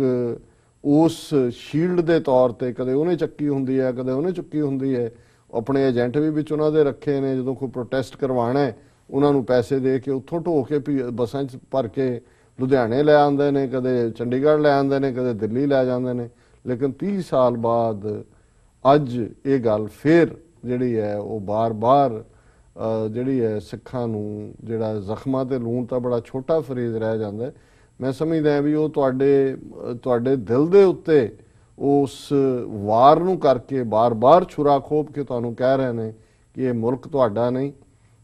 ਉਸ ਸ਼ੀਲਡ ਦੇ ਤੌਰ ਤੇ ਕਦੇ ਉਹਨੇ ਚੱਕੀ ਹੁੰਦੀ ਹੈ, ਕਦੇ ਉਹਨੇ ਚੁੱਕੀ ਹੁੰਦੀ ਹੈ। ਆਪਣੇ ਏਜੰਟ ਵੀ ਵਿੱਚ ਉਹਨਾਂ ਦੇ ਰੱਖੇ ਨੇ, ਜਦੋਂ ਕੋਈ ਪ੍ਰੋਟੈਸਟ ਕਰਵਾਉਣਾ ਹੈ ਉਹਨਾਂ ਨੂੰ ਪੈਸੇ ਦੇ ਕੇ ਉੱਥੋਂ ਢੋ ਕੇ ਬੱਸਾਂ 'ਚ ਭਰ ਕੇ ਲੁਧਿਆਣੇ ਲੈ ਆਉਂਦੇ ਨੇ, ਕਦੇ ਚੰਡੀਗੜ੍ਹ ਲੈ ਆਉਂਦੇ ਨੇ, ਕਦੇ ਦਿੱਲੀ ਲੈ ਜਾਂਦੇ ਨੇ। ਲੇਕਿਨ 30 ਸਾਲ ਬਾਅਦ ਅੱਜ ਇਹ ਗੱਲ ਫੇਰ ਜਿਹੜੀ ਹੈ ਉਹ ਬਾਰ-ਬਾਰ ਜਿਹੜੀ ਹੈ ਸਿੱਖਾਂ ਨੂੰ ਜਿਹੜਾ ਜ਼ਖਮਾਂ ਤੇ ਲੂਣ ਤਾਂ ਬੜਾ ਛੋਟਾ ਫਰੇਜ਼ ਰਹਿ ਜਾਂਦਾ। ਮੈਂ ਸਮਝਦਾ ਵੀ ਉਹ ਤੁਹਾਡੇ ਦਿਲ ਦੇ ਉੱਤੇ ਉਸ ਵਾਰ ਨੂੰ ਕਰਕੇ ਬਾਰ-ਬਾਰ ਛੁਰਾ ਖੋਪ ਕੇ ਤੁਹਾਨੂੰ ਕਹਿ ਰਹੇ ਨੇ ਕਿ ਇਹ ਮੁਲਕ ਤੁਹਾਡਾ ਨਹੀਂ,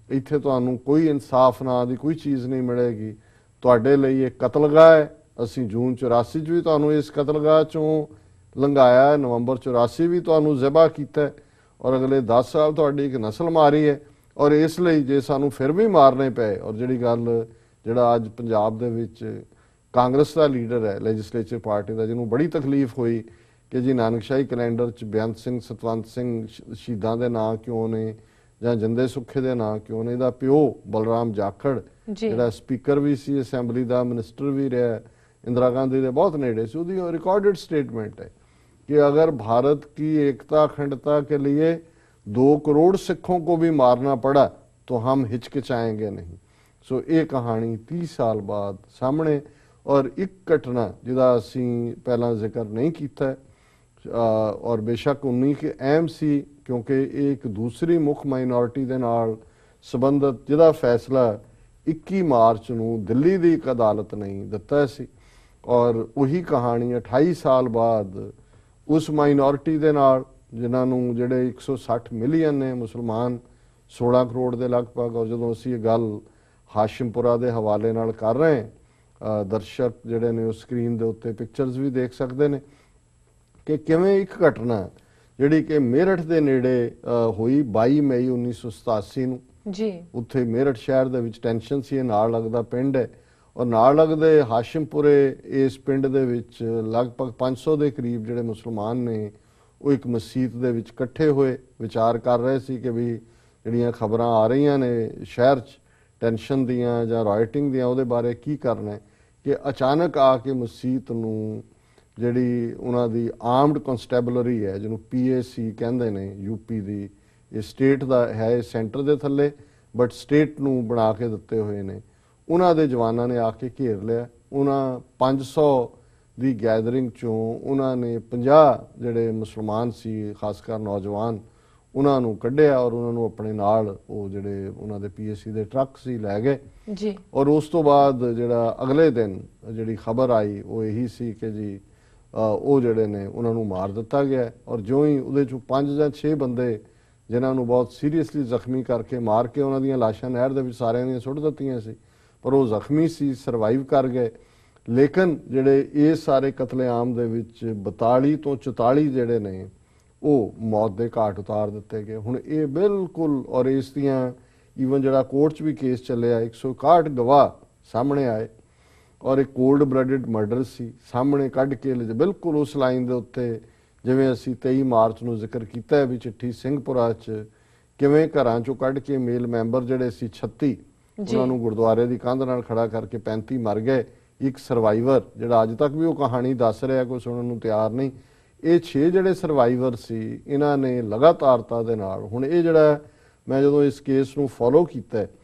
ਇੱਥੇ ਤੁਹਾਨੂੰ ਕੋਈ ਇਨਸਾਫ ਨਾਂ ਦੀ ਕੋਈ ਚੀਜ਼ ਨਹੀਂ ਮਿਲੇਗੀ, ਤੁਹਾਡੇ ਲਈ ਇਹ ਕਤਲਗਾਹ ਹੈ। ਅਸੀਂ ਜੂਨ 84 'ਚ ਵੀ ਤੁਹਾਨੂੰ ਇਸ ਕਤਲਗਾਹ 'ਚੋਂ ਲੰਘਾਇਆ, ਨਵੰਬਰ 84 ਵੀ ਤੁਹਾਨੂੰ ਜ਼ਬਾ ਕੀਤਾ, ਔਰ ਅਗਲੇ 10 ਸਾਲ ਤੁਹਾਡੀ ਇੱਕ ਨਸਲ ਮਾਰੀ ਹੈ। ਔਰ ਇਸ ਲਈ ਜੇ ਸਾਨੂੰ ਫਿਰ ਵੀ ਮਾਰਨੇ ਪਏ, ਔਰ ਜਿਹੜਾ ਅੱਜ ਪੰਜਾਬ ਦੇ ਵਿੱਚ ਕਾਂਗਰਸ ਦਾ ਲੀਡਰ ਹੈ ਲੈਜਿਸਲੇਚਰ ਪਾਰਟੀ ਦਾ, ਜਿਹਨੂੰ ਬੜੀ ਤਕਲੀਫ ਹੋਈ ਕਿ ਜੀ ਨਾਨਕਸ਼ਾਹੀ ਕੈਲੰਡਰ 'ਚ ਬੇਅੰਤ ਸਿੰਘ, ਸਤਵੰਤ ਸਿੰਘ ਸ਼ਹੀਦਾਂ ਦੇ ਨਾਂ ਕਿਉਂ ਨੇ ਜਾਂ ਜਿੰਦੇ ਸੁੱਖੇ ਦੇ ਨਾਂ ਕਿਉਂ ਨੇ। ਇਹਦਾ ਪਿਓ ਬਲਰਾਮ ਜਾਖੜ ਜਿਹੜਾ ਸਪੀਕਰ ਵੀ ਸੀ ਅਸੈਂਬਲੀ ਦਾ, ਮਿਨਿਸਟਰ ਵੀ ਰਿਹਾ, इंदिरा गांधी ਦੇ ਬਹੁਤ ਨੇੜੇ ਸੀ, ਉਹਦੀ रिकॉर्डेड स्टेटमेंट है कि अगर भारत की एकता अखंडता के लिए 2 करोड़ सिखों को भी मारना पड़ा तो हम हिचकिचाएंगे नहीं। सो ये कहानी 30 साल बाद सामने। और एक घटना जिहदा असीं पहला जिक्र नहीं किया और बेशक उन्नी के अहम सी क्योंकि एक दूसरी मुख माइनॉरिटी दे नाल संबंधित जिहदा फैसला 21 मार्च नूं दिल्ली दी एक अदालत नहीं दिता सी। और वही कहानी 28 साल बाद उस माइनॉरिटी दे नाल जिन्हां नूं जिहड़े 160 मिलियन ने मुसलमान 16 करोड़ के लगभग। और जदों असीं गल हाशिमपुरा के हवाले नाल कर रहे हैं, दर्शक जिहड़े ने उस स्क्रीन के उत्ते पिक्चर्स भी देख सकते हैं कि किवें एक घटना जिहड़ी कि मेरठ के नेड़े हुई 22 मई 1987 नूं जी। उत्थे मेरठ शहर दे विच टेंशन सी, नाल लगदा पिंड है और नाल लगदे हाशिमपुरे इस पिंड दे विच लगभग 500 के करीब जिहड़े मुसलमान ने वो एक मसीत दे विच इकट्ठे होए, विचार कर रहे सी कि भी जिहड़ियां खबरां आ रही ने शहर च टेंशन दियां जां राइटिंग दियां उहदे बारे की करना है कि अचानक आके मसीत नूं जिहड़ी उन्हां दी आर्मड कॉन्स्टेबलरी है जिन्हों PAC कहंदे ने यूपी दी, ये स्टेट दा है, सेंटर दे थल्ले बट स्टेट नूं बना के दिते हुए ने, उन्हां दे जवानां ने आके घेर लिया। उन्हां 500 दी गैदरिंग चों उन्हां ने 50 जिहड़े मुसलमान सी खासकर नौजवान उन्हां नूं कढिया और उन्हां नूं अपने नाल वो जिहड़े उन्हां दे PAC दे ट्रक सी लै गए जी। और उस तो बाद जिहड़ा अगले दिन जिहड़ी खबर आई वो यही सी कि जी ਉਹ ਜਿਹੜੇ ਨੇ ਉਹਨਾਂ ਨੂੰ ਮਾਰ ਦਿੱਤਾ ਗਿਆ। ਔਰ ਜਿਉਂ ਹੀ ਉਹਦੇ ਚੋਂ 5 ਜਾਂ 6 ਬੰਦੇ ਜਿਨ੍ਹਾਂ ਨੂੰ ਬਹੁਤ ਸੀਰੀਅਸਲੀ ਜ਼ਖਮੀ ਕਰਕੇ ਮਾਰ ਕੇ ਉਹਨਾਂ ਦੀਆਂ ਲਾਸ਼ਾਂ ਨਹਿਰ ਦੇ ਵਿੱਚ ਸਾਰਿਆਂ ਦੀਆਂ ਸੁੱਟ ਦਿੱਤੀਆਂ ਸੀ, ਪਰ ਉਹ ਜ਼ਖਮੀ ਸੀ, ਸਰਵਾਈਵ ਕਰ ਗਏ। ਲੇਕਿਨ ਜਿਹੜੇ ਇਹ ਸਾਰੇ ਕਤਲੇਆਮ ਦੇ ਵਿੱਚ 42 ਤੋਂ 44 ਜਿਹੜੇ ਨੇ ਉਹ ਮੌਤ ਦੇ ਘਾਟ ਉਤਾਰ ਦਿੱਤੇ ਗਏ। ਹੁਣ ਇਹ ਬਿਲਕੁਲ ਔਰ ਇਸ ਦੀਆਂ ਈਵਨ ਜਿਹੜਾ ਕੋਰਟ 'ਚ ਵੀ ਕੇਸ ਚੱਲਿਆ 161 ਗਵਾਹ ਸਾਹਮਣੇ ਆਏ और एक कोल्ड ब्लडड मर्डर सी सामने कढ़ के बिल्कुल उस लाइन के उत्ते जिवें असीं 23 मार्च नूं जिक्र किया है भी चिट्ठी सिंहपुरा च किवें घरां चों कढ़ के मेल मैंबर जिहड़े सी 36 उन्हां नूं गुरुद्वारे की कंध नाल खड़ा करके 35 मर गए। एक सर्वाइवर जिहड़ा अज तक भी वो कहानी दस रहा, कोई सुनन नूं तैयार नहीं। ये 6 जिहड़े सर्वाइवर सी इन्हां ने लगातारता दे नाल हुण ये जिहड़ा मैं जदों इस केस नूं फॉलो कीता है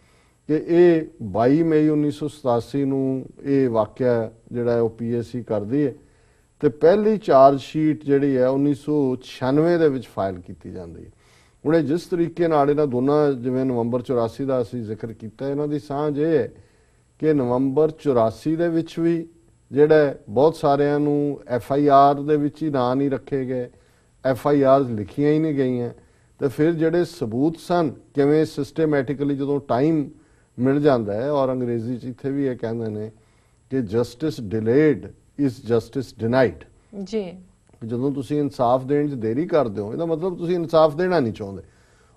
कि ये 22 मई 1987 ਨੂੰ ਇਹ ਵਾਕਿਆ ਜਿਹੜਾ ਉਹ PAC ਕਰਦੀ ਹੈ ਤੇ ਪਹਿਲੀ ਚਾਰਜ ਸ਼ੀਟ ਜਿਹੜੀ ਹੈ 1996 ਦੇ ਵਿੱਚ ਫਾਈਲ ਕੀਤੀ ਜਾਂਦੀ ਹੈ। ਹੁਣ ਇਹ ਜਿਸ ਤਰੀਕੇ ਨਾਲ ਇਹਨਾਂ ਦੋਨਾਂ ਜਿਵੇਂ ਨਵੰਬਰ 84 ਦਾ ਅਸੀਂ ਜ਼ਿਕਰ ਕੀਤਾ, ਇਹਨਾਂ ਦੀ ਸਾਂਝ ਇਹ ਹੈ ਕਿ ਨਵੰਬਰ 84 ਦੇ ਵਿੱਚ ਵੀ ਜਿਹੜਾ ਬਹੁਤ ਸਾਰਿਆਂ ਨੂੰ FIR ਦੇ ਵਿੱਚ ਹੀ ਨਾਂ ਨਹੀਂ ਰੱਖੇ ਗਏ, FIRs ਲਿਖੀਆਂ ਹੀ ਨਹੀਂ ਗਈਆਂ। ਤੇ ਫਿਰ ਜਿਹੜੇ ਸਬੂਤ ਸਨ ਕਿਵੇਂ ਸਿਸਟੇਮੈਟਿਕਲੀ ਜਦੋਂ ਟਾਈਮ मिल जाता है और अंग्रेजी च इत्थे भी ये कहते हैं कि justice delayed is justice denied। ਜੀ ਜਦੋਂ ਤੁਸੀਂ ਇਨਸਾਫ ਦੇਣ 'ਚ ਦੇਰੀ ਕਰਦੇ ਹੋ ਇਹਦਾ ਮਤਲਬ ਤੁਸੀਂ ਇਨਸਾਫ ਦੇਣਾ ਨਹੀਂ ਚਾਹੁੰਦੇ।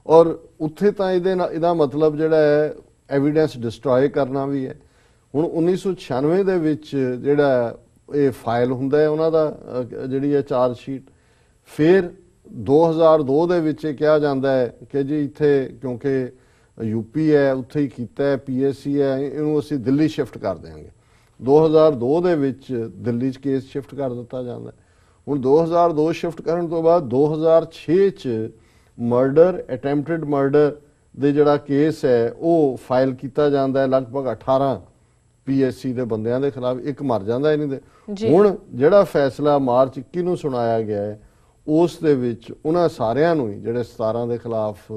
ਔਰ ਉੱਥੇ ਤਾਂ ਇਹਦਾ ਮਤਲਬ ਜਿਹੜਾ ਹੈ ਐਵੀਡੈਂਸ ਡਿਸਟਰੋਏ ਕਰਨਾ ਵੀ ਹੈ। ਹੁਣ 1996 ਦੇ ਵਿੱਚ ਜਿਹੜਾ ਇਹ ਫਾਈਲ ਹੁੰਦਾ ਹੈ ਉਹਨਾਂ ਦਾ ਜਿਹੜੀ ਹੈ ਚਾਰਜ ਸ਼ੀਟ, ਫਿਰ 2002 ਦੇ ਵਿੱਚ ਇਹ ਕਿਹਾ ਜਾਂਦਾ ਹੈ ਕਿ ਜੀ ਇੱਥੇ ਕਿਉਂਕਿ ਯੂਪੀ ਹੈ ਉੱਥੇ ਹੀ ਕੀਤਾ ਹੈ, PSC ਹੈ, ਇਹਨੂੰ ਅਸੀਂ ਦਿੱਲੀ ਸ਼ਿਫਟ ਕਰ ਦਿਆਂਗੇ। 2002 ਦੇ ਵਿੱਚ ਦਿੱਲੀ 'ਚ ਕੇਸ ਸ਼ਿਫਟ ਕਰ ਦਿੱਤਾ ਜਾਂਦਾ। ਹੁਣ 2002 ਸ਼ਿਫਟ ਕਰਨ ਤੋਂ ਬਾਅਦ 2006 'ਚ ਮਰਡਰ, ਅਟੈਂਪਟਡ ਮਰਡਰ ਦੇ ਜਿਹੜਾ ਕੇਸ ਹੈ ਉਹ ਫਾਈਲ ਕੀਤਾ ਜਾਂਦਾ ਹੈ ਲਗਭਗ 18 PSC ਦੇ ਬੰਦਿਆਂ ਦੇ ਖਿਲਾਫ, ਇੱਕ ਮਰ ਜਾਂਦਾ ਇਹਨਾਂ ਦੇ। ਹੁਣ ਜਿਹੜਾ ਫੈਸਲਾ ਮਾਰਚ 21 ਨੂੰ ਸੁਣਾਇਆ ਗਿਆ ਹੈ ਉਸ ਦੇ ਵਿੱਚ ਉਹਨਾਂ ਸਾਰਿਆਂ ਨੂੰ ਹੀ ਜਿਹੜੇ 17 ਦੇ ਖਿਲਾਫ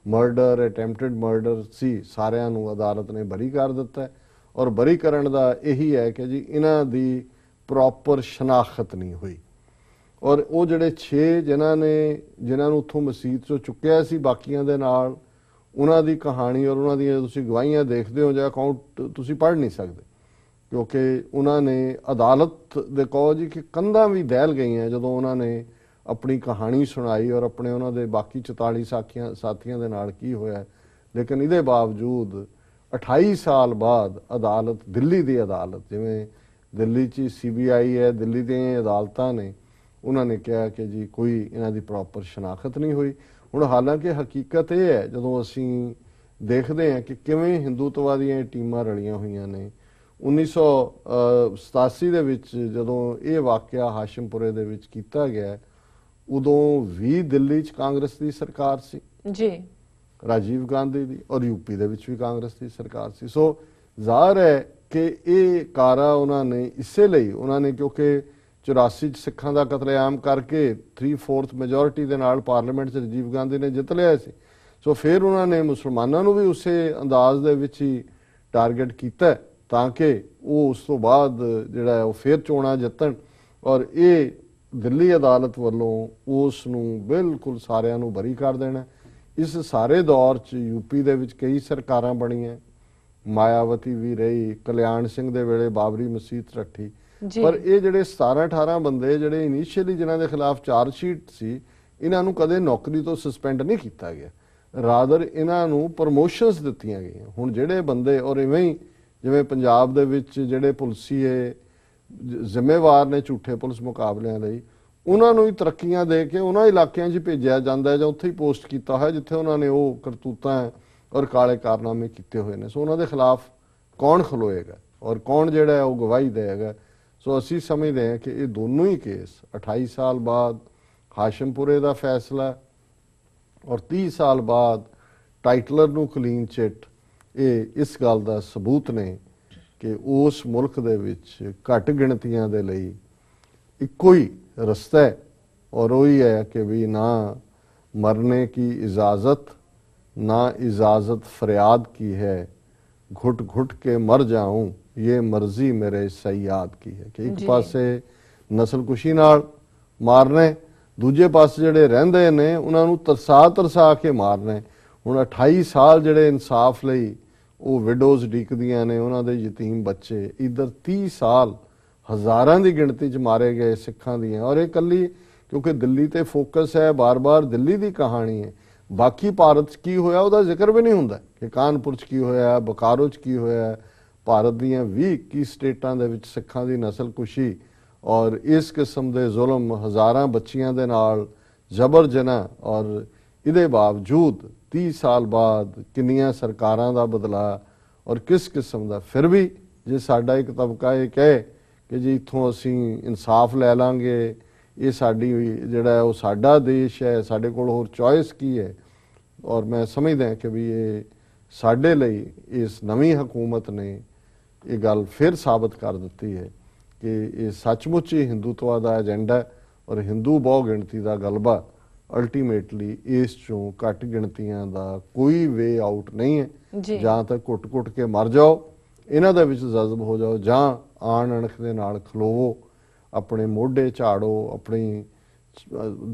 ਮਰਡਰ, ਅਟੈਂਪਟਡ ਮਰਡਰ ਸੀ, ਸਾਰਿਆਂ ਨੂੰ ਅਦਾਲਤ ਨੇ ਬਰੀ ਕਰ ਦਿੱਤਾ ਹੈ। ਔਰ ਬਰੀ ਕਰਨ ਦਾ ਇਹੀ ਹੈ ਕਿ ਜੀ ਇਹਨਾਂ ਦੀ ਪ੍ਰੋਪਰ ਸ਼ਨਾਖਤ ਨਹੀਂ ਹੋਈ। ਔਰ ਉਹ ਜਿਹੜੇ 6 ਜਿਨ੍ਹਾਂ ਨੂੰ ਉੱਥੋਂ ਮਸੀਤ ਚੋਂ ਚੁੱਕਿਆ ਸੀ ਬਾਕੀਆਂ ਦੇ ਨਾਲ, ਉਹਨਾਂ ਦੀ ਕਹਾਣੀ ਔਰ ਉਹਨਾਂ ਦੀਆਂ ਤੁਸੀਂ ਗਵਾਹੀਆਂ ਦੇਖਦੇ ਹੋ ਜਾਂ ਅਕਾਊਂਟ ਤੁਸੀਂ ਪੜ੍ਹ ਨਹੀਂ ਸਕਦੇ, ਕਿਉਂਕਿ ਉਹਨਾਂ ਨੇ ਅਦਾਲਤ ਦੇ ਕਹੋ ਜੀ ਕਿ ਕੰਧਾਂ ਵੀ ਦਹਿਲ ਗਈਆਂ ਜਦੋਂ ਉਹਨਾਂ ਨੇ ਆਪਣੀ ਕਹਾਣੀ ਸੁਣਾਈ ਔਰ ਆਪਣੇ ਉਹਨਾਂ ਦੇ ਬਾਕੀ 44 ਸਾਥੀਆਂ ਦੇ ਨਾਲ ਕੀ ਹੋਇਆ। ਲੇਕਿਨ ਇਹਦੇ ਬਾਵਜੂਦ 28 ਸਾਲ ਬਾਅਦ ਅਦਾਲਤ, ਦਿੱਲੀ ਦੀ ਅਦਾਲਤ, ਜਿਵੇਂ ਦਿੱਲੀ 'ਚ CBI ਹੈ, ਦਿੱਲੀ ਦੀਆਂ ਅਦਾਲਤਾਂ ਨੇ, ਉਹਨਾਂ ਨੇ ਕਿਹਾ ਕਿ ਜੀ ਕੋਈ ਇਹਨਾਂ ਦੀ ਪ੍ਰੋਪਰ ਸ਼ਨਾਖਤ ਨਹੀਂ ਹੋਈ। ਹੁਣ ਹਾਲਾਂਕਿ ਹਕੀਕਤ ਇਹ ਹੈ ਜਦੋਂ ਅਸੀਂ ਦੇਖਦੇ ਹਾਂ ਕਿ ਕਿਵੇਂ ਹਿੰਦੂਤਵਾਦੀਆਂ ਟੀਮਾਂ ਰਲੀਆਂ ਹੋਈਆਂ ਨੇ। 1987 ਦੇ ਵਿੱਚ ਜਦੋਂ ਇਹ ਵਾਕਿਆ ਹਾਸ਼ਮਪੁਰੇ ਦੇ ਵਿੱਚ ਕੀਤਾ ਗਿਆ ਉਦੋਂ ਵੀ ਦਿੱਲੀ 'ਚ ਕਾਂਗਰਸ ਦੀ ਸਰਕਾਰ ਸੀ ਜੀ, ਰਾਜੀਵ ਗਾਂਧੀ ਦੀ, ਔਰ ਯੂਪੀ ਦੇ ਵਿੱਚ ਵੀ ਕਾਂਗਰਸ ਦੀ ਸਰਕਾਰ ਸੀ। ਸੋ ਜ਼ਾਹਰ ਹੈ ਕਿ ਇਹ ਕਾਰਾ ਉਹਨਾਂ ਨੇ ਇਸੇ ਲਈ, ਉਹਨਾਂ ਨੇ ਕਿਉਂਕਿ 84 'ਚ ਸਿੱਖਾਂ ਦਾ ਕਤਲੇਆਮ ਕਰਕੇ 3/4 ਮੈਜੋਰਿਟੀ ਦੇ ਨਾਲ ਪਾਰਲੀਮੈਂਟ 'ਚ ਰਾਜੀਵ ਗਾਂਧੀ ਨੇ ਜਿੱਤ ਲਿਆ ਸੀ। ਸੋ ਫਿਰ ਉਹਨਾਂ ਨੇ ਮੁਸਲਮਾਨਾਂ ਨੂੰ ਵੀ ਉਸੇ ਅੰਦਾਜ਼ ਦੇ ਵਿੱਚ ਹੀ ਟਾਰਗੇਟ ਕੀਤਾ ਤਾਂ ਕਿ ਉਹ ਉਸ ਤੋਂ ਬਾਅਦ ਜਿਹੜਾ ਉਹ ਫਿਰ ਚੋਣਾਂ ਜਿੱਤਣ। ਔਰ ਇਹ ਦਿੱਲੀ ਅਦਾਲਤ ਵੱਲੋਂ ਉਸ ਨੂੰ ਬਿਲਕੁਲ ਸਾਰਿਆਂ ਨੂੰ ਬਰੀ ਕਰ ਦੇਣਾ। ਇਸ ਸਾਰੇ ਦੌਰ 'ਚ ਯੂਪੀ ਦੇ ਵਿੱਚ ਕਈ ਸਰਕਾਰਾਂ ਬਣੀਆਂ, ਮਾਇਆਵਤੀ ਵੀ ਰਹੀ, ਕਲਿਆਣ ਸਿੰਘ ਦੇ ਵੇਲੇ ਬਾਬਰੀ ਮਸਜਿਦ ਰੱਖੀ, ਪਰ ਇਹ ਜਿਹੜੇ 17-18 ਬੰਦੇ ਜਿਹੜੇ ਇਨੀਸ਼ੀਅਲੀ ਜਿਨ੍ਹਾਂ ਦੇ ਖਿਲਾਫ ਚਾਰਜ ਸ਼ੀਟ ਸੀ, ਇਹਨਾਂ ਨੂੰ ਕਦੇ ਨੌਕਰੀ ਤੋਂ ਸਸਪੈਂਡ ਨਹੀਂ ਕੀਤਾ ਗਿਆ, ਰਾਦਰ ਇਹਨਾਂ ਨੂੰ ਪ੍ਰਮੋਸ਼ਨਸ ਦਿੱਤੀਆਂ ਗਈਆਂ। ਹੁਣ ਜਿਹੜੇ ਬੰਦੇ, ਔਰ ਇਵੇਂ ਹੀ ਜਿਵੇਂ ਪੰਜਾਬ ਦੇ ਵਿੱਚ ਜਿਹੜੇ ਪੁਲਿਸੀਏ ਜ਼ਿੰਮੇਵਾਰ ਨੇ ਝੂਠੇ ਪੁਲਿਸ ਮੁਕਾਬਲਿਆਂ ਲਈ, ਉਹਨਾਂ ਨੂੰ ਹੀ ਤਰੱਕੀਆਂ ਦੇ ਕੇ ਉਹਨਾਂ ਇਲਾਕਿਆਂ 'ਚ ਭੇਜਿਆ ਜਾਂਦਾ ਹੈ ਜਾਂ ਉੱਥੇ ਹੀ ਪੋਸਟ ਕੀਤਾ ਹੋਇਆ ਜਿੱਥੇ ਉਹਨਾਂ ਨੇ ਉਹ ਕਰਤੂਤਾਂ ਔਰ ਕਾਲੇ ਕਾਰਨਾਮੇ ਕੀਤੇ ਹੋਏ ਨੇ। ਸੋ ਉਹਨਾਂ ਦੇ ਖਿਲਾਫ ਕੌਣ ਖਲੋਏਗਾ ਔਰ ਕੌਣ ਜਿਹੜਾ ਹੈ ਉਹ ਗਵਾਹੀ ਦੇਗਾ। ਸੋ ਅਸੀਂ ਸਮਝਦੇ ਹਾਂ ਕਿ ਇਹ ਦੋਨੋਂ ਹੀ ਕੇਸ 28 ਸਾਲ ਬਾਅਦ ਹਾਸ਼ਮਪੁਰੇ ਦਾ ਫੈਸਲਾ ਔਰ 30 ਸਾਲ ਬਾਅਦ ਟਾਈਟਲਰ ਨੂੰ ਕਲੀਨ ਚਿੱਟ, ਇਹ ਇਸ ਗੱਲ ਦਾ ਸਬੂਤ ਨੇ ਕਿ ਉਸ ਮੁਲਕ ਦੇ ਵਿੱਚ ਘੱਟ ਗਿਣਤੀਆਂ ਦੇ ਲਈ ਇੱਕੋ ਹੀ ਰਸਤਾ ਹੈ ਔਰ ਉਹੀ ਹੈ ਕਿ ਵੀ ਨਾ ਮਰਨੇ ਕੀ ਇਜਾਜ਼ਤ ना इजाज़त फरियाद की है, घुट घुट के मर जाऊं ये मर्जी मेरे सयाद की है। कि एक पासे नस्लकुशी नाल मारने, दूजे पासे ਜਿਹੜੇ ਰਹਿੰਦੇ ਨੇ ਉਹਨਾਂ ਨੂੰ ਤਰਸਾ ਕੇ ਮਾਰਨੇ। ਹੁਣ 28 ਸਾਲ ਜਿਹੜੇ ਇਨਸਾਫ ਲਈ ਉਹ ਵਿਡੋਜ਼ ਡੀਕਦੀਆਂ ਨੇ, ਉਹਨਾਂ ਦੇ ਯਤੀਮ ਬੱਚੇ, ਇਧਰ 30 ਸਾਲ ਹਜ਼ਾਰਾਂ ਦੀ ਗਿਣਤੀ 'ਚ ਮਾਰੇ ਗਏ ਸਿੱਖਾਂ ਦੀਆਂ। ਔਰ ਇਹ ਕੱਲੀ ਕਿਉਂਕਿ ਦਿੱਲੀ ਤੇ ਫੋਕਸ ਹੈ, ਬਾਰ-ਬਾਰ ਦਿੱਲੀ ਦੀ ਕਹਾਣੀ ਹੈ, ਬਾਕੀ ਭਾਰਤ 'ਚ ਕੀ ਹੋਇਆ ਉਹਦਾ ਜ਼ਿਕਰ ਵੀ ਨਹੀਂ ਹੁੰਦਾ ਕਿ ਕਾਨਪੁਰ 'ਚ ਕੀ ਹੋਇਆ, ਬੋਕਾਰੋ 'ਚ ਕੀ ਹੋਇਆ। ਭਾਰਤ ਦੀਆਂ 20-21 ਸਟੇਟਾਂ ਦੇ ਵਿੱਚ ਸਿੱਖਾਂ ਦੀ ਨਸਲਕੁਸ਼ੀ ਔਰ ਇਸ ਕਿਸਮ ਦੇ ਜ਼ੁਲਮ, ਹਜ਼ਾਰਾਂ ਬੱਚੀਆਂ ਦੇ ਨਾਲ ਜ਼ਬਰ ਜਨਾਹ, ਔਰ ਇਹਦੇ ਬਾਵਜੂਦ 30 ਸਾਲ ਬਾਅਦ ਕਿੰਨੀਆਂ ਸਰਕਾਰਾਂ ਦਾ ਬਦਲਾ ਔਰ ਕਿਸ ਕਿਸਮ ਦਾ। ਫਿਰ ਵੀ ਜੇ ਸਾਡਾ ਇੱਕ ਤਬਕਾ ਇਹ ਕਹੇ ਕਿ ਜੀ ਇੱਥੋਂ ਅਸੀਂ ਇਨਸਾਫ ਲੈ ਲਾਂਗੇ, ਇਹ ਸਾਡੀ ਜਿਹੜਾ ਉਹ ਸਾਡਾ ਦੇਸ਼ ਹੈ, ਸਾਡੇ ਕੋਲ ਹੋਰ ਚੋਇਸ ਕੀ ਹੈ। ਔਰ ਮੈਂ ਸਮਝਦਾ ਕਿ ਵੀ ਇਹ ਸਾਡੇ ਲਈ ਇਸ ਨਵੀਂ ਹਕੂਮਤ ਨੇ ਇਹ ਗੱਲ ਫਿਰ ਸਾਬਤ ਕਰ ਦਿੱਤੀ ਹੈ ਕਿ ਇਹ ਸੱਚਮੁੱਚ ਹੀ ਹਿੰਦੂਤਵਾ ਦਾ ਏਜੰਡਾ ਔਰ ਹਿੰਦੂ ਬਹੁ ਗਿਣਤੀ ਦਾ ਗਲਬਾ ਅਲਟੀਮੇਟਲੀ ਇਸ ਚੋਂ ਘੱਟ ਗਿਣਤੀਆਂ ਦਾ ਕੋਈ ਵੇ ਆਊਟ ਨਹੀਂ ਹੈ। ਜਾਂ ਤਾਂ ਘੁੱਟ-ਘੁੱਟ ਕੇ ਮਰ ਜਾਓ, ਇਹਨਾਂ ਦੇ ਵਿੱਚ ਜਜ਼ਬ ਹੋ ਜਾਓ, ਜਾਂ ਆਣ ਅਣਖ ਦੇ ਨਾਲ ਖਲੋਵੋ, ਆਪਣੇ ਮੋਢੇ ਝਾੜੋ, ਆਪਣੀ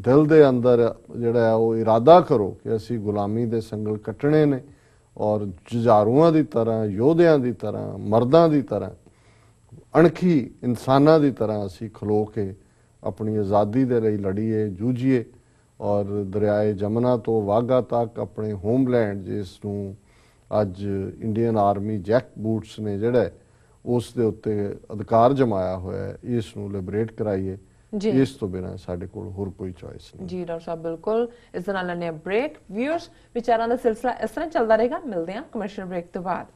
ਦਿਲ ਦੇ ਅੰਦਰ ਜਿਹੜਾ ਉਹ ਇਰਾਦਾ ਕਰੋ ਕਿ ਅਸੀਂ ਗੁਲਾਮੀ ਦੇ ਸੰਗਲ ਕੱਟਣੇ ਨੇ ਔਰ ਜੁਝਾਰੂਆਂ ਦੀ ਤਰ੍ਹਾਂ, ਯੋਧਿਆਂ ਦੀ ਤਰ੍ਹਾਂ, ਮਰਦਾਂ ਦੀ ਤਰ੍ਹਾਂ ਅਣਖੀ ਇਨਸਾਨਾਂ ਦੀ ਤਰ੍ਹਾਂ ਅਸੀਂ ਖਲੋ ਕੇ ਆਪਣੀ ਆਜ਼ਾਦੀ ਦੇ ਲਈ ਲੜੀਏ, ਜੂਝੀਏ ਔਰ ਦਰਿਆਏ ਜਮਨਾ ਤੋਂ ਵਾਘਾ ਤੱਕ ਆਪਣੇ ਹੋਮਲੈਂਡ ਜਿਸ ਨੂੰ ਅੱਜ ਇੰਡੀਅਨ ਆਰਮੀ ਜੈਕ ਬੂਟਸ ਨੇ ਜਿਹੜਾ ਉਸ ਦੇ ਉੱਤੇ ਅਧਿਕਾਰ ਜਮਾਇਆ ਹੋਇਆ ਹੈ, ਇਸ ਨੂੰ ਲਿਬਰੇਟ ਕਰਾਈਏ। ਜੀ ਇਸ ਤੋਂ ਬਿਨਾਂ ਸਾਡੇ ਕੋਲ ਹੋਰ ਕੋਈ ਚੋਇਸ ਨਹੀਂ। ਜੀ ਡਾਕਟਰ ਸਾਹਿਬ, ਬਿਲਕੁਲ। ਇਸ ਦੇ ਨਾਲ ਲੈਣੇ ਬ੍ਰੇਕ। ਵਿਊਅਰਸ, ਵਿਚਾਰਾਂ ਦਾ ਸਿਲਸਿਲਾ ਇਸ ਤਰ੍ਹਾਂ ਚੱਲਦਾ ਰਹੇਗਾ। ਮਿਲਦੇ ਹਾਂ ਕਮਰਸ਼ੀਅਲ ਬ੍ਰੇਕ ਤੋਂ ਬਾਅਦ।